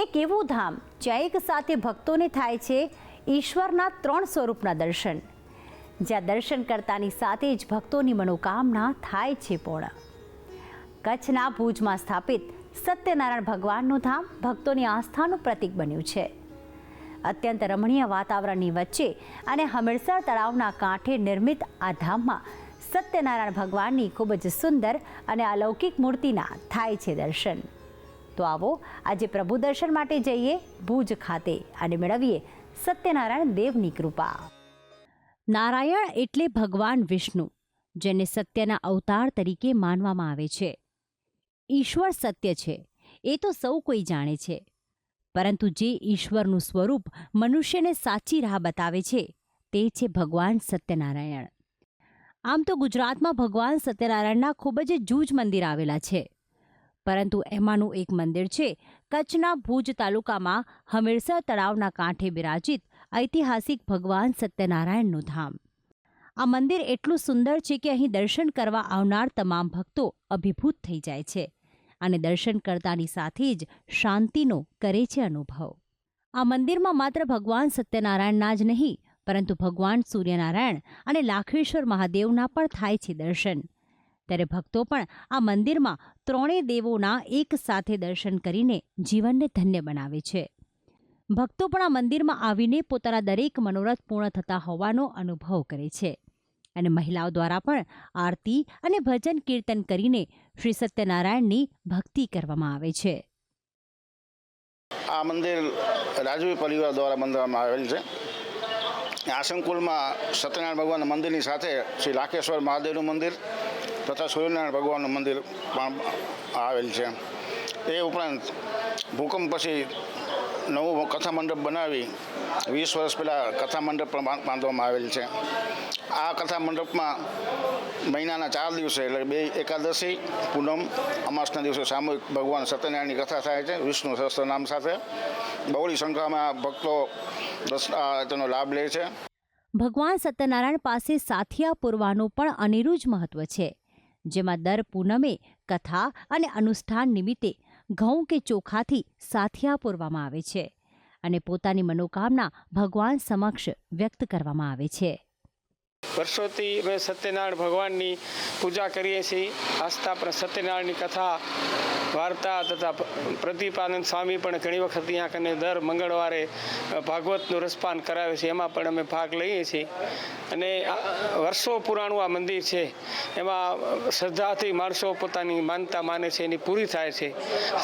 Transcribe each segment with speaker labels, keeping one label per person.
Speaker 1: એક એવું ધામ જ્યાં એક સાથે ભક્તોને થાય છે ઈશ્વરના 3 સ્વરૂપના દર્શન, જ્યાં દર્શન કરતાની સાથે જ ભક્તોની મનોકામના થાય છે પૂર્ણ. કચ્છના ભુજમાં સ્થાપિત સત્યનારાયણ ભગવાનનું ધામ ભક્તોની આસ્થાનું પ્રતીક બન્યું છે. અત્યંત રમણીય વાતાવરણની વચ્ચે અને હમીરસર તળાવના કાંઠે નિર્મિત આ ધામમાં સત્યનારાયણ ભગવાનની ખૂબ જ સુંદર અને અલૌકિક મૂર્તિના થાય છે દર્શન. તો આવો આજે પ્રભુ દર્શન માટે જઈએ ભુજ ખાતે અને મેળવીએ સત્યનારાયણ દેવની કૃપા. નારાયણ એટલે ભગવાન વિષ્ણુ, જેને સત્યના અવતાર તરીકે માનવામાં આવે છે. ઈશ્વર સત્ય છે એ તો સૌ કોઈ જાણે છે, પરંતુ જે ઈશ્વરનું સ્વરૂપ મનુષ્યને સાચી રાહ બતાવે છે તે છે ભગવાન સત્યનારાયણ. આમ તો ગુજરાતમાં ભગવાન સત્યનારાયણના ખૂબ જ જૂજ મંદિર આવેલા છે, પરંતુ એમાંનું એક મંદિર છે કચ્છના ભુજ તાલુકામાં હમીરસર તળાવના કાંઠે બિરાજિત ઐતિહાસિક ભગવાન સત્યનારાયણનું ધામ. આ મંદિર એટલું સુંદર છે કે અહીં દર્શન કરવા આવનાર તમામ ભક્તો અભિભૂત થઈ જાય છે અને દર્શન કરતાની સાથે જ શાંતિનો કરે છે અનુભવ. આ મંદિરમાં માત્ર ભગવાન સત્યનારાયણના જ નહીં, પરંતુ ભગવાન સૂર્યનારાયણ અને લાખેશ્વર મહાદેવના પણ થાય છે દર્શન. ત્યારે ભક્તો પણ આ મંદિરમાં ત્રણેય દેવોના એક સાથે દર્શન કરીને જીવનને ધન્ય બનાવે છે. ભક્તો પણ આ મંદિરમાં આવીને પોતાના દરેક મનોરથ પૂર્ણ થતા હોવાનો અનુભવ કરે છે અને મહિલાઓ દ્વારા પણ આરતી અને ભજન કીર્તન કરીને શ્રી સત્યનારાયણની ભક્તિ કરવામાં આવે છે.
Speaker 2: આ મંદિર રાજવી પરિવાર દ્વારા બંધાવવામાં આવેલ છે. આ સંકુલમાં સત્યનારાયણ ભગવાનના મંદિરની સાથે શ્રી લાખેશ્વર મહાદેવનું મંદિર તથા સૂર્યનારાયણ ભગવાનનું મંદિર પણ આવેલ છે. એ ઉપરાંત ભૂકંપ પછી નવું કથા મંડપ બનાવી 20 વર્ષ પહેલાં કથા મંડપ પણ બાંધવામાં આવેલ છે. આ કથા મંડપમાં મહિનાના 4 દિવસે એટલે 2 એકાદશી, પૂનમ, અમાસના દિવસે સામૂહિક ભગવાન સત્યનારાયણની કથા થાય છે વિષ્ણુ સહસ્ત્રનામ સાથે. બહોળી સંખ્યામાં ભક્તો તેનો લાભ લે છે.
Speaker 1: ભગવાન સત્યનારાયણ પાસે સાથિયા પૂરવાનું પણ અનેરું જ મહત્વ છે, જેમાં દર પૂનમે કથા અને અનુષ્ઠાન નિમિત્તે ઘઉં કે ચોખાથી સાથિયા પૂરવામાં આવે છે અને પોતાની મનોકામના ભગવાન સમક્ષ વ્યક્ત કરવામાં આવે છે.
Speaker 3: વર્ષોથી અમે સત્યનારાયણ ભગવાનની પૂજા કરીએ છીએ. આસ્થા પણ સત્યનારાયણની કથા, વાર્તા તથા પ્રદીપાનંદ સ્વામી પણ ઘણી વખત ત્યાં કને દર મંગળવારે ભાગવતનું રસપાન કરાવે છે, એમાં પણ અમે ભાગ લઈએ છીએ. અને વર્ષો પુરાણું આ મંદિર છે, એમાં શ્રદ્ધાથી માણસો પોતાની માનતા માને છે એની પૂરી થાય છે.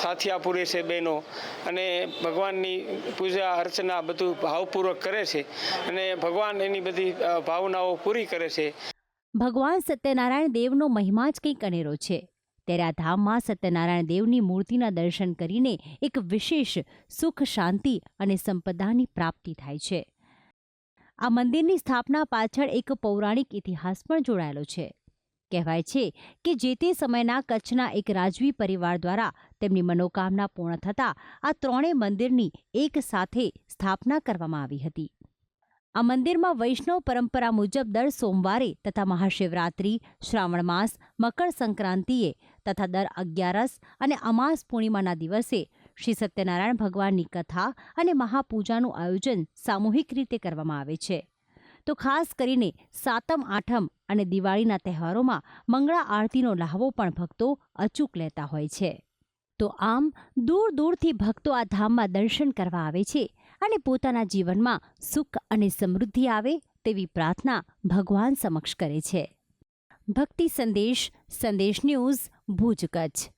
Speaker 3: સાથિયા પૂરે છે બહેનો અને ભગવાનની પૂજા અર્ચના બધું ભાવપૂર્વક કરે છે અને ભગવાન એની બધી ભાવનાઓ પૂરી કરે છે.
Speaker 1: ભગવાન સત્યનારાયણ દેવનો મહિમા જ કંઈક અનેરો છે. ત્યારે આ ધામમાં સત્યનારાયણ દેવની મૂર્તિના દર્શન કરીને એક વિશેષ સુખ, શાંતિ અને સંપદાની પ્રાપ્તિ થાય છે. આ મંદિરની સ્થાપના પાછળ એક પૌરાણિક ઇતિહાસ પણ જોડાયેલો છે. કહેવાય છે કે જે તે સમયના કચ્છના એક રાજવી પરિવાર દ્વારા તેમની મનોકામના પૂર્ણ થતાં આ ત્રણેય મંદિરની એક સાથે સ્થાપના કરવામાં આવી હતી. આ મંદિરમાં વૈષ્ણવ પરંપરા મુજબ દર સોમવારે તથા મહાશિવરાત્રિ, શ્રાવણ માસ, મકર સંક્રાંતિએ તથા દર 11 અને અમાસ પૂર્ણિમાના દિવસે શ્રી સત્યનારાયણ ભગવાનની કથા અને મહાપૂજાનું આયોજન સામૂહિક રીતે કરવામાં આવે છે. તો ખાસ કરીને સાતમ, આઠમ અને દિવાળીના તહેવારોમાં મંગળા આરતીનો લહાવો પણ ભક્તો અચૂક લેતા હોય છે. તો આમ દૂર દૂરથી ભક્તો આ ધામમાં દર્શન કરવા આવે છે અને પોતાના જીવનમાં સુખ અને સમૃદ્ધિ આવે તેવી પ્રાર્થના ભગવાન સમક્ષ કરે છે. ભક્તિ સંદેશ, સંદેશ ન્યૂઝ, ભુજ, કચ્છ.